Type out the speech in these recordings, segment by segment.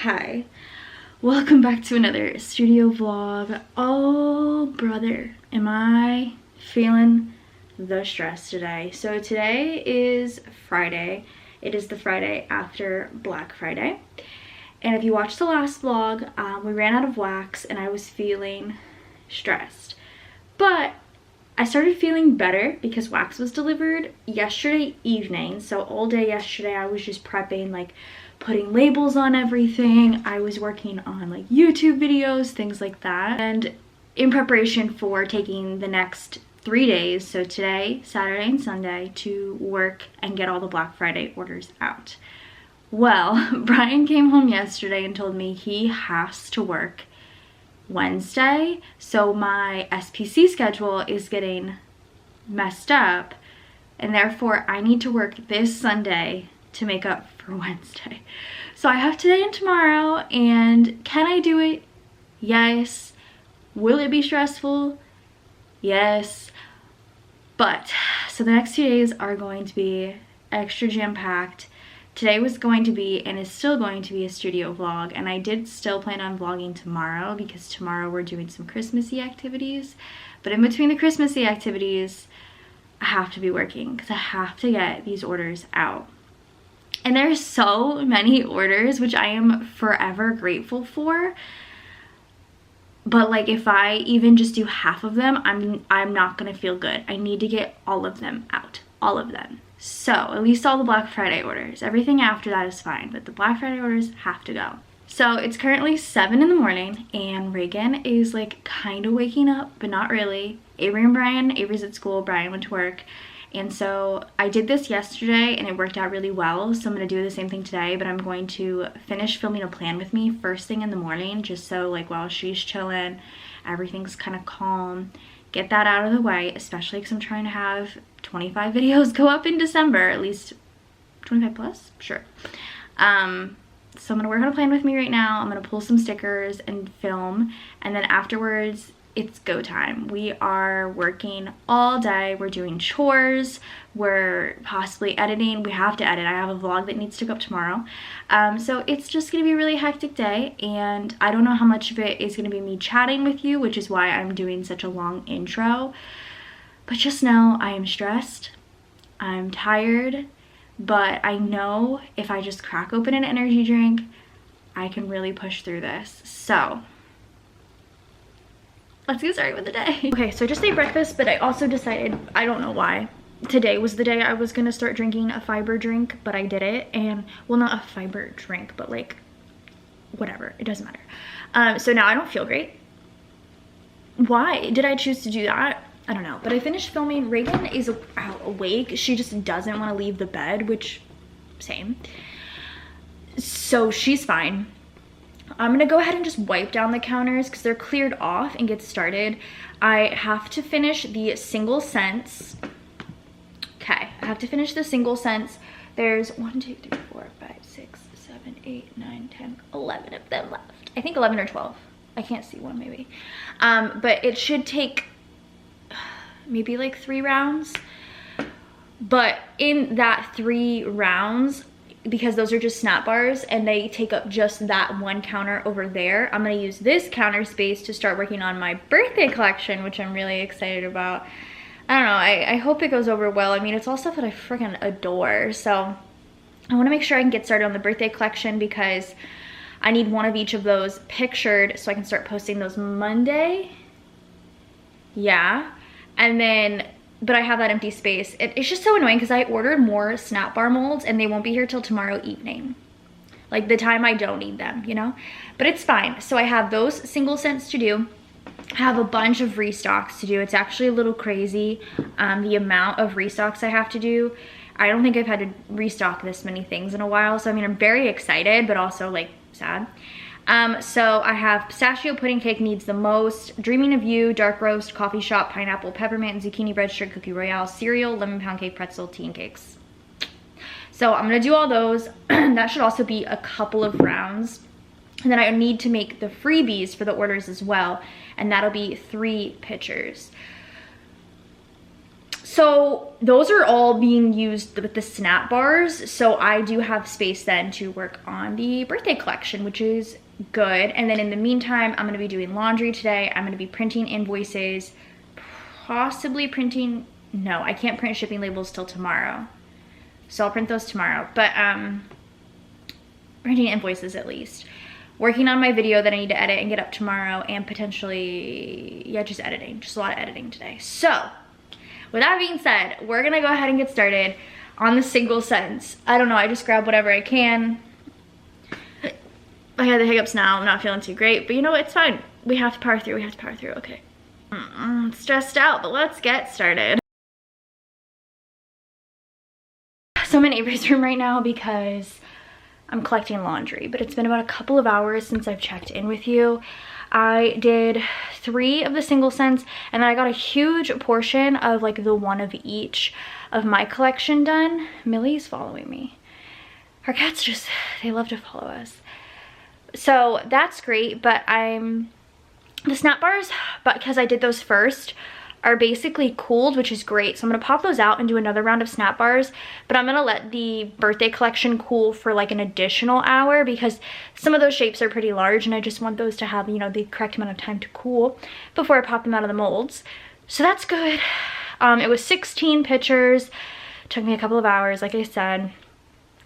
Hi, welcome back to another studio vlog. Oh brother, am I feeling the stress today. So today is Friday. It is the Friday after Black Friday, and if you watched the last vlog, we ran out of wax and I was feeling stressed, but I started feeling better because wax was delivered yesterday evening. So all day yesterday I was just prepping, like putting labels on everything. I was working on like YouTube videos, things like that, and in preparation for taking the next 3 days, so today, Saturday and Sunday, to work and get all the Black Friday orders out. Well, Brian came home yesterday and told me he has to work Wednesday, so my SPC schedule is getting messed up, and therefore I need to work this Sunday to make up for Wednesday. So I have today and tomorrow, and can I do it? Yes. Will it be stressful? Yes. But so the next 2 days are going to be extra jam-packed. Today was going to be, and is still going to be, a studio vlog, and I did still plan on vlogging tomorrow because tomorrow we're doing some Christmassy activities. But in between the Christmassy activities, I have to be working because I have to get these orders out. And there's so many orders, which I am forever grateful for. But like, if I even just do half of them, I'm not gonna feel good. I need to get all of them out, all of them. So at least all the Black Friday orders. Everything after that is fine, but the Black Friday orders have to go. So it's currently 7 in the morning and Reagan is like kind of waking up, but not really. Avery and Brian, Avery's at school, Brian went to work. And so I did this yesterday and it worked out really well. So I'm gonna do the same thing today, but I'm going to finish filming a plan with me first thing in the morning, just so like while she's chilling, everything's kind of calm. Get that out of the way, especially because I'm trying to have 25 videos go up in December, at least 25 plus, sure. So I'm gonna work on a plan with me right now. I'm gonna pull some stickers and film, and then afterwards it's go time. We are working all day. We're doing chores, we're possibly editing. We have to edit. I have a vlog that needs to go up tomorrow. So it's just gonna be a really hectic day, and I don't know how much of it is gonna be me chatting with you, which is why I'm doing such a long intro. But just know I am stressed, I'm tired, but I know if I just crack open an energy drink, I can really push through this. So let's get started with the day. Okay, so I just ate breakfast, but I also decided, I don't know why, today was the day I was gonna start drinking a fiber drink, but I did it, and, well, not a fiber drink, but like, whatever, it doesn't matter. So now I don't feel great. Why did I choose to do that? I don't know, but I finished filming. Reagan is awake. She just doesn't want to leave the bed, which, same. So she's fine. I'm gonna go ahead and just wipe down the counters because they're cleared off and get started. I have to finish the single scents. Okay, I have to finish the single scents. There's 1, 2, 3, 4, 5, 6, 7, 8, 9, 10, 11 of them left. I think 11 or 12. I can't see one maybe. But it should take maybe like 3 rounds. But in that 3 rounds, because those are just snap bars and they take up just that one counter over there, I'm gonna use this counter space to start working on my birthday collection, which I'm really excited about. I don't know, I hope it goes over well. I mean, it's all stuff that I freaking adore. So I wanna make sure I can get started on the birthday collection because I need one of each of those pictured so I can start posting those Monday. Yeah, and then, but I have that empty space. It's just so annoying because I ordered more snap bar molds and they won't be here till tomorrow evening. Like the time I don't need them, you know? But it's fine. So I have those single scents to do. I have a bunch of restocks to do. It's actually a little crazy, the amount of restocks I have to do. I don't think I've had to restock this many things in a while. So I mean, I'm very excited, but also like sad. So I have pistachio pudding cake needs the most, dreaming of you, dark roast, coffee shop, pineapple, peppermint, zucchini bread, sugar cookie royale, cereal, lemon pound cake, pretzel, tea and cakes. So I'm gonna do all those. That should also be a couple of rounds. And then I need to make the freebies for the orders as well. And that'll be 3 pitchers. So those are all being used with the snap bars. So I do have space then to work on the birthday collection, which is good. And then in the meantime, I'm gonna be doing laundry today. I'm gonna be printing invoices, possibly printing, no, I can't print shipping labels till tomorrow. So I'll print those tomorrow, but printing invoices at least. Working on my video that I need to edit and get up tomorrow, and potentially, yeah, just editing, just a lot of editing today. So with that being said, we're gonna go ahead and get started on the single sentence. I don't know, I just grab whatever I can. I had the hiccups now, I'm not feeling too great, but you know what, it's fine. We have to power through, okay. Stressed out, but let's get started. So I'm in Avery's room right now because I'm collecting laundry, but it's been about a couple of hours since I've checked in with you. I did 3 of the single scents, and then I got a huge portion of like the one of each of my collection done. Millie's following me. Our cats just, they love to follow us. So that's great, but the snap bars, but because I did those first, are basically cooled, which is great. So I'm gonna pop those out and do another round of snap bars, but I'm gonna let the birthday collection cool for like an additional hour because some of those shapes are pretty large and I just want those to have, you know, the correct amount of time to cool before I pop them out of the molds. So that's good. It was 16 pictures. Took me a couple of hours, like I said.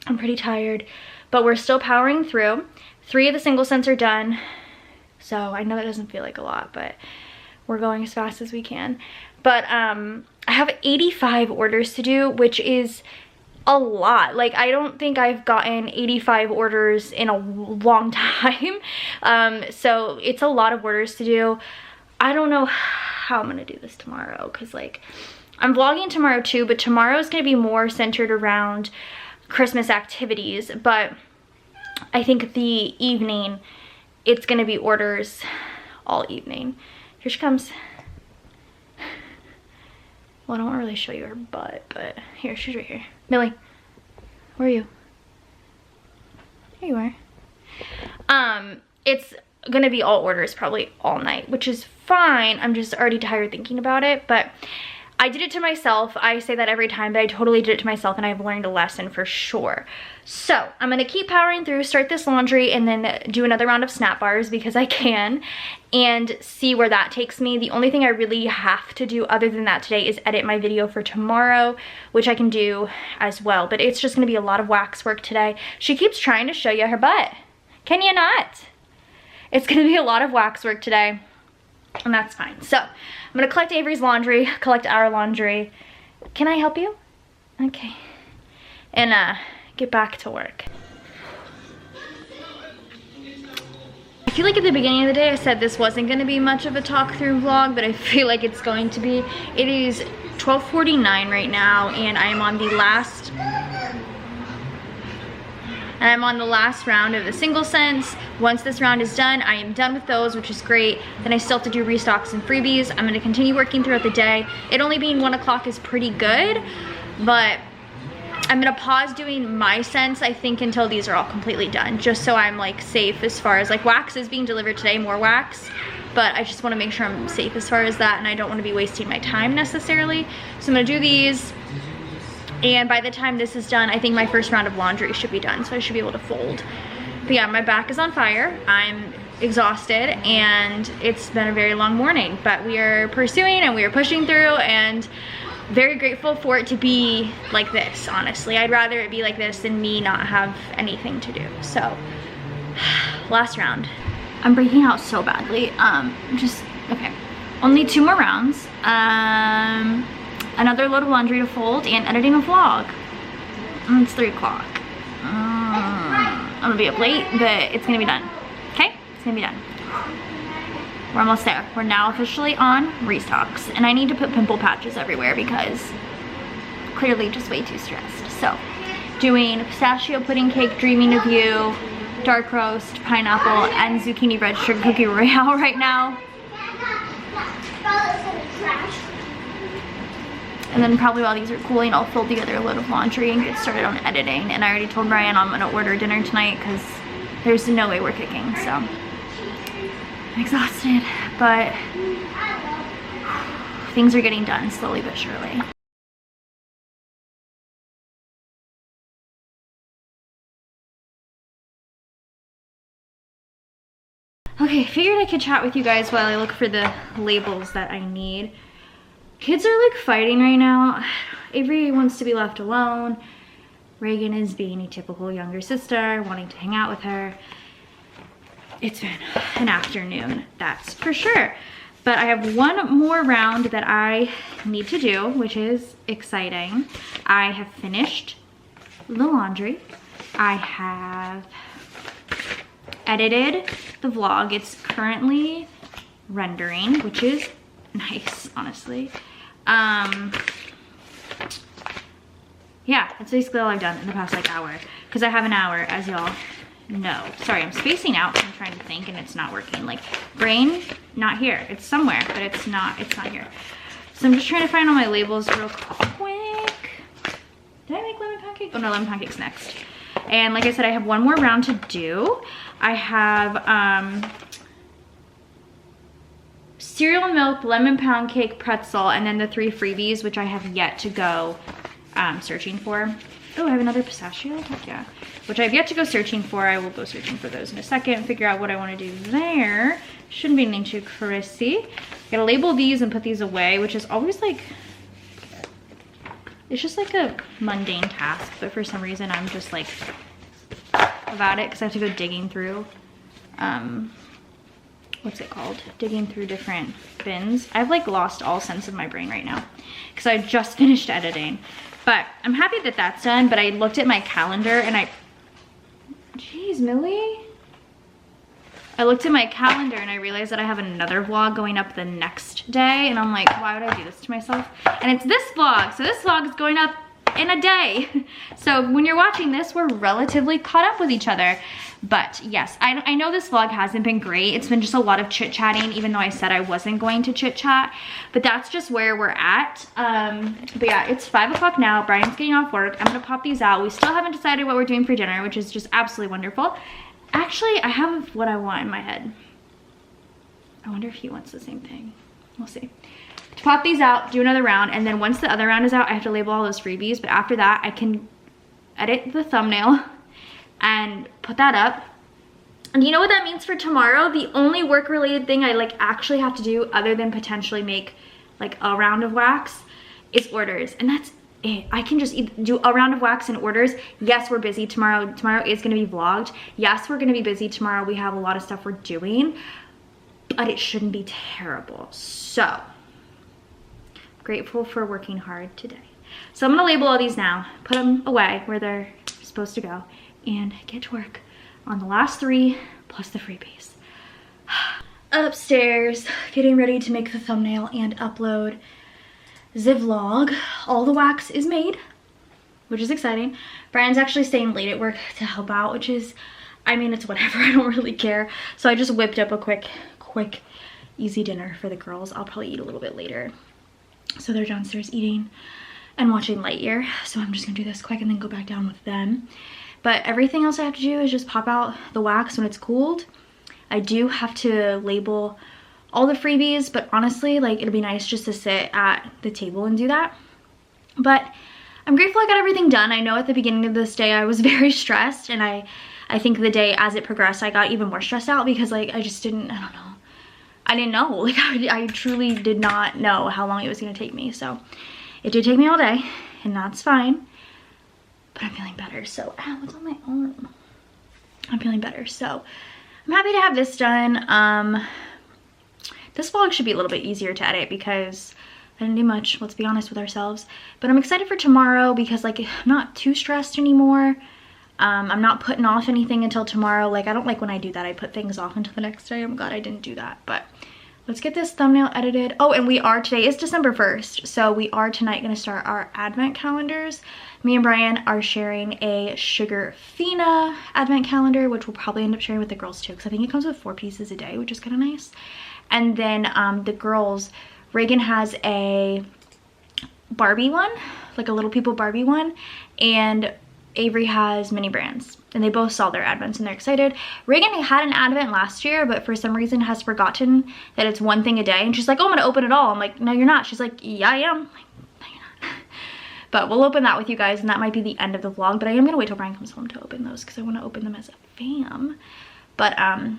I'm pretty tired, but we're still powering through. 3 of the single scents are done. So I know that doesn't feel like a lot, but we're going as fast as we can. But I have 85 orders to do, which is a lot. Like, I don't think I've gotten 85 orders in a long time. So it's a lot of orders to do. I don't know how I'm gonna do this tomorrow, because like I'm vlogging tomorrow too, but tomorrow is gonna be more centered around Christmas activities. But I think the evening, it's gonna be orders all evening. Here she comes. Well, I don't really show you her butt, but here, she's right here. Millie, where are you? Here you are. It's gonna be all orders probably all night, which is fine. I'm just already tired thinking about it, but I did it to myself. I say that every time, but I totally did it to myself and I've learned a lesson for sure. So I'm gonna keep powering through, start this laundry, and then do another round of snap bars because I can, and see where that takes me. The only thing I really have to do other than that today is edit my video for tomorrow, which I can do as well, but it's just gonna be a lot of wax work today. She keeps trying to show you her butt. Can you not? It's gonna be a lot of wax work today, and that's fine. So I'm gonna collect Avery's laundry, collect our laundry. Can I help you? Okay. And get back to work. I feel like at the beginning of the day I said this wasn't gonna be much of a talk through vlog, but I feel like it's going to be. It is 12:49 right now, and I'm on the last round of the single scents. Once this round is done, I am done with those, which is great. Then I still have to do restocks and freebies. I'm gonna continue working throughout the day. It only being 1 o'clock is pretty good, but I'm gonna pause doing my scents, I think, until these are all completely done, just so I'm like safe as far as like wax is being delivered today, more wax. But I just wanna make sure I'm safe as far as that, and I don't wanna be wasting my time necessarily. So I'm gonna do these. And by the time this is done, I think my first round of laundry should be done, so I should be able to fold. But yeah, my back is on fire. I'm exhausted, and it's been a very long morning, but we are pursuing and we are pushing through, and very grateful for it to be like this, honestly. I'd rather it be like this than me not have anything to do. So, last round. I'm breaking out so badly. Okay. Only 2 more rounds. Another load of laundry to fold, and editing a vlog. It's 3 o'clock. I'm gonna be up late, but it's gonna be done. Okay? It's gonna be done. We're almost there. We're now officially on restocks, and I need to put pimple patches everywhere because clearly just way too stressed. So, doing pistachio pudding cake, dreaming of you, dark roast, pineapple, and zucchini bread sugar cookie royale right now. And then probably while these are cooling, I'll fold together a load of laundry and get started on editing. And I already told Brian I'm gonna order dinner tonight because there's no way we're cooking, so. I'm exhausted, but things are getting done slowly but surely. Okay, figured I could chat with you guys while I look for the labels that I need. Kids are like fighting right now. Avery wants to be left alone. Reagan is being a typical younger sister, wanting to hang out with her. It's been an afternoon, that's for sure. But I have one more round that I need to do, which is exciting. I have finished the laundry. I have edited the vlog. It's currently rendering, which is nice, honestly. Yeah, that's basically all I've done in the past like hour, because I have an hour, as y'all know. Sorry, I'm spacing out. I'm trying to think and it's not working. Like, brain, not here. It's somewhere, but it's not here. So I'm just trying to find all my labels real quick. Did I make lemon pancake? Oh no, lemon pancake's next. And like I said, I have one more round to do. I have cereal milk, lemon pancake, pretzel, and then the 3 freebies, which I have yet to go searching for. Oh, I have another pistachio? Heck yeah. Which I have yet to go searching for. I will go searching for those in a second and figure out what I want to do there. Shouldn't be anything too crazy. Gotta label these and put these away, which is always like, it's just like a mundane task, but for some reason I'm just like about it because I have to go digging through, what's it called? Digging through different bins. I've like lost all sense of my brain right now because I just finished editing. But I'm happy that that's done, but I looked at my calendar and jeez, Millie. I looked at my calendar and I realized that I have another vlog going up the next day, and I'm like, why would I do this to myself? And it's this vlog, so this vlog is going up in a day. So when you're watching this, we're relatively caught up with each other. But yes, I know this vlog hasn't been great. It's been just a lot of chit-chatting, even though I said I wasn't going to chit-chat. But that's just where we're at. But yeah, it's 5 o'clock now. Brian's getting off work. I'm gonna pop these out. We still haven't decided what we're doing for dinner, which is just absolutely wonderful. Actually, I have what I want in my head. I wonder if he wants the same thing. We'll see. To pop these out, do another round, and then once the other round is out, I have to label all those freebies. But after that, I can edit the thumbnail and put that up. And you know what that means for tomorrow? The only work-related thing I like actually have to do, other than potentially make like a round of wax, is orders. And that's it. I can just do a round of wax and orders. Yes, we're busy tomorrow. Tomorrow is going to be vlogged. Yes, we're going to be busy tomorrow. We have a lot of stuff we're doing, but it shouldn't be terrible. So grateful for working hard today. So I'm going to label all these now, put them away where they're supposed to go, and get to work on the last 3 plus the freebies. Upstairs, getting ready to make the thumbnail and upload the vlog. All the wax is made, which is exciting. Brian's actually staying late at work to help out, which is, I mean, it's whatever. I don't really care. So I just whipped up a quick, easy dinner for the girls. I'll probably eat a little bit later. So they're downstairs eating and watching Lightyear. So I'm just gonna do this quick and then go back down with them. But everything else I have to do is just pop out the wax when it's cooled. I do have to label all the freebies, but honestly, like, it'd be nice just to sit at the table and do that. But I'm grateful I got everything done. I know at the beginning of this day I was very stressed, and I think the day as it progressed I got even more stressed out because like I just didn't, I don't know. I didn't know, like I truly did not know how long it was gonna take me. So it did take me all day, and that's fine. But I'm feeling better, so, ow, what's on my arm? I'm feeling better, so I'm happy to have this done. This vlog should be a little bit easier to edit because I didn't do much, let's be honest with ourselves. But I'm excited for tomorrow because like I'm not too stressed anymore. I'm not putting off anything until tomorrow. Like, I don't like when I do that. I put things off until the next day. I'm glad I didn't do that. But let's get this thumbnail edited. Oh, and today is December 1st. So we are tonight going to start our advent calendars. Me and Brian are sharing a Sugar Fina advent calendar, which we'll probably end up sharing with the girls too, because I think it comes with 4 pieces a day, which is kind of nice. And then the girls, Reagan has a Barbie one, like a Little People Barbie one, and Avery has Mini Brands, and they both saw their advents and they're excited. Reagan had an advent last year, but for some reason has forgotten that it's 1 thing a day, and she's like, oh, I'm gonna open it all. I'm like, no, you're not. She's like, yeah, I am. I'm like, no, you're not. But we'll open that with you guys, and that might be the end of the vlog, but I am gonna wait till Brian comes home to open those because I want to open them as a fam. But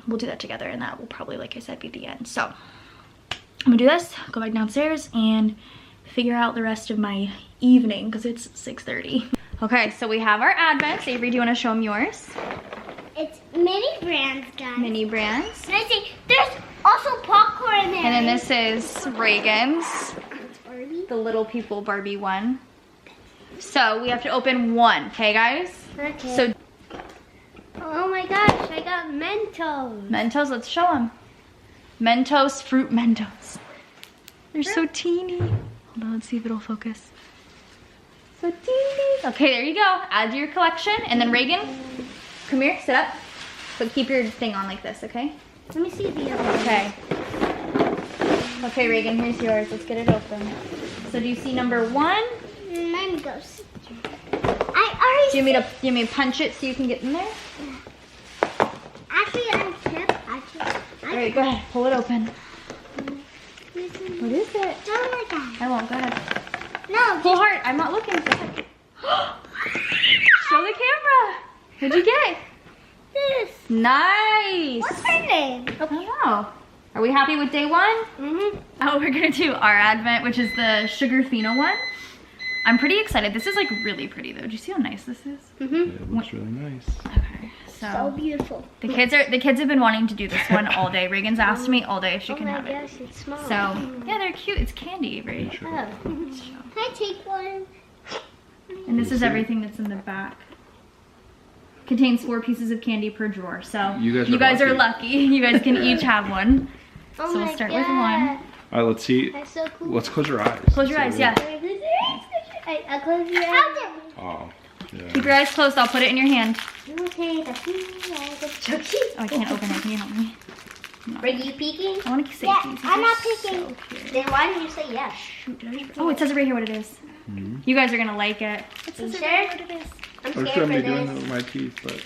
we'll do that together, and that will probably, like I said, be the end. So I'm gonna do this, go back downstairs, and figure out the rest of my evening because it's 6:30. Okay, so we have our advents. Avery, do you want to show them yours? It's mini brands, guys. Mini brands. And I see there's also popcorn there. And then this is Reagan's, It's Barbie. the Little People Barbie one. So we have to open one, okay, guys? Okay. So Oh my gosh, I got Mentos. Mentos, let's show them. Mentos, fruit Mentos. They're so teeny. Hold on, let's see if it'll focus. So teeny. Okay, there you go. Add to your collection. And then Reagan, come here, sit up. But keep your thing on like this, okay? Let me see the other one. Okay. Okay, Reagan, here's yours. Let's get it open. So do you see number 1? Let me go. I Do you want me to punch it so you can get in there? Actually, I can't. All right, go ahead. Pull it open. What is it? Don't like that. I won't. Go ahead. No. Pull hard. I'm not looking. Show the camera. What'd you get? This. Nice. What's her name? I don't know. Are we happy with day 1? Mm-hmm. Oh, we're gonna do our advent, which is the Sugar Fino one. I'm pretty excited. This is like really pretty though. Do you see how nice this is? Mm-hmm. It looks really nice. Okay, So beautiful. the kids have been wanting to do this one all day. Reagan's asked me all day if she Oh can my have it. gosh, it's small. So yeah, they're cute. It's candy, Avery. Sure. Oh. Can I take one? And this is everything that's in the back. Contains 4 pieces of candy per drawer. So You guys are lucky. You guys can each have one. Oh So we'll my start God. with one. All right, let's see. That's so cool. Let's close your eyes. Close your eyes, yeah. I close your eyes. Oh, Keep yeah. your eyes closed. I'll put it in your hand. Okay, that's Chucky. Oh, I can't open it. Can you help me? Are you peeking? I want to say Yeah, these. These I'm are not so peeking. cute. Then why did you say yes? Shoot, did I just- Oh, it says it right here what it is. Mm-hmm. You guys are gonna like it. It says You it right sure? here what it is. I'm I was scared gonna for be doing that this. with my teeth, but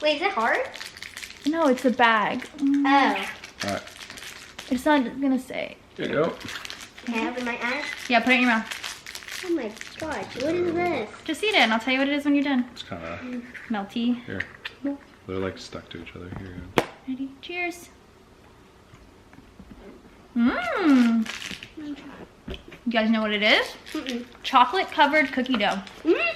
Wait, is it hard? No, it's a bag. Oh. all right. It's not gonna say. Here you go. Can I open my eyes? Yeah, put it in your mouth. Oh my gosh, what is this? Just eat it, and I'll tell you what it is when you're done. It's kind of Melty. here. They're like stuck to each other. Here you go. Ready? Cheers. Mmm. You guys know what it is? Mm-mm. Chocolate covered cookie dough. Mm.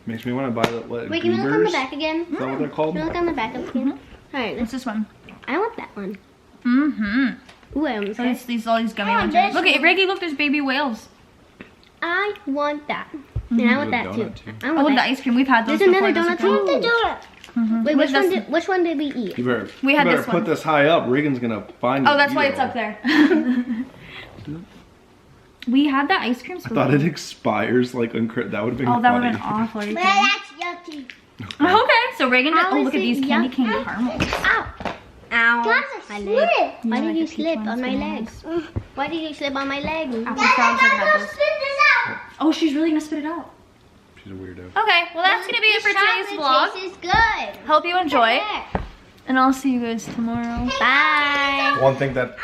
Makes me want to buy the what, Wait, can we look on the Goobers? back again? Is that what they're called? Can we look on the back again? Alright, What's this one? I want that one. Mm-hmm. Ooh, I almost So got it. all these gummy I ones. want Are, this look at one. Reggie. Look, there's baby whales. I want that. And I want There's that a too. donut, too. I Oh, want the that. ice cream. We've had those There's before. another Those are donut good. too. Mhm. Wait, What's this? which one did we eat? You better. We had you better this put one. this high up. Regan's gonna find. Oh, it that's and why eat it's it up all. there. We had that ice cream. I thought it expires like on that would have been. Oh, that would funny. have been awful. Are you But kidding? that's yucky. Oh, okay, so Reagan did. How Oh, is look at it these candy cane yucky? caramels. Ow. Ow. Guys, I my slid. leg. You Why like did the you peach slip ones, on my leg? bananas? Why did you slip on my leg? Apple frogs have had those. Oh, she's really gonna spit it out. She's a weirdo. Okay, well that's gonna be it for today's vlog. This is good. Hope you enjoy, and I'll see you guys tomorrow. Bye. One thing that